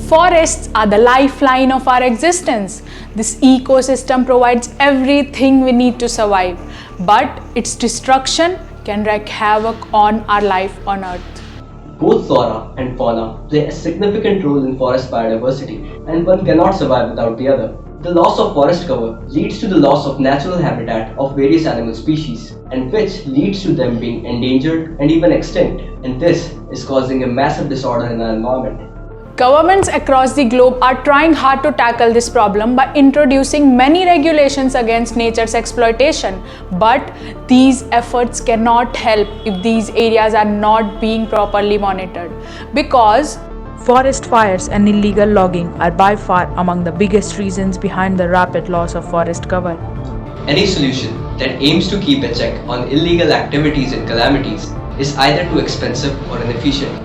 Forests are the lifeline of our existence. This ecosystem provides everything we need to survive, but its destruction can wreak havoc on our life on Earth. Both flora and fauna play a significant role in forest biodiversity, and one cannot survive without the other. The loss of forest cover leads to the loss of natural habitat of various animal species, and which leads to them being endangered and even extinct, and this is causing a massive disorder in our environment. Governments across the globe are trying hard to tackle this problem by introducing many regulations against nature's exploitation, but these efforts cannot help if these areas are not being properly monitored, because forest fires and illegal logging are by far among the biggest reasons behind the rapid loss of forest cover. Any solution that aims to keep a check on illegal activities and calamities is either too expensive or inefficient.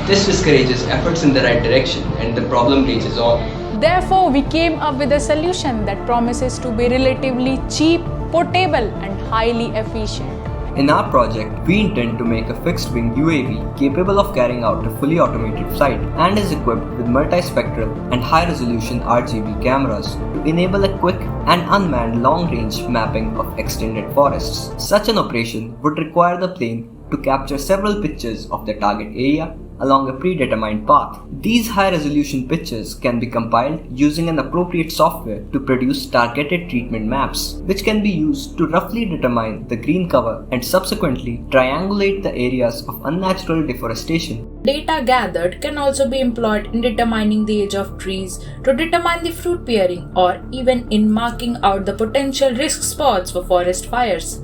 This discourages efforts in the right direction and the problem rages on. Therefore, we came up with a solution that promises to be relatively cheap, portable, and highly efficient. In our project, we intend to make a fixed-wing UAV capable of carrying out a fully automated flight and is equipped with multispectral and high-resolution RGB cameras to enable a quick and unmanned long-range mapping of extended forests. Such an operation would require the plane to capture several pictures of the target area along a predetermined path. These high-resolution pictures can be compiled using an appropriate software to produce targeted treatment maps, which can be used to roughly determine the green cover and subsequently triangulate the areas of unnatural deforestation. Data gathered can also be employed in determining the age of trees, to determine the fruit bearing, or even in marking out the potential risk spots for forest fires.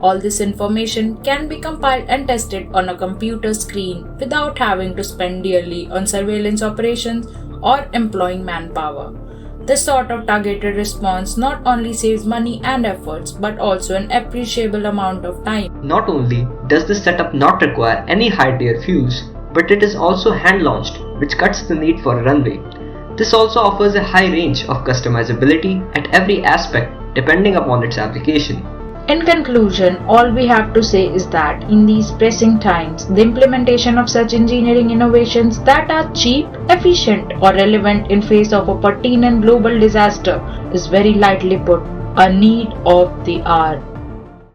All this information can be compiled and tested on a computer screen without having to spend dearly on surveillance operations or employing manpower. This sort of targeted response not only saves money and efforts, but also an appreciable amount of time. Not only does this setup not require any high-tier fuels, but it is also hand-launched, which cuts the need for a runway. This also offers a high range of customizability at every aspect depending upon its application. In conclusion, all we have to say is that in these pressing times, the implementation of such engineering innovations that are cheap, efficient, or relevant in face of a pertinent global disaster is very lightly put, a need of the hour.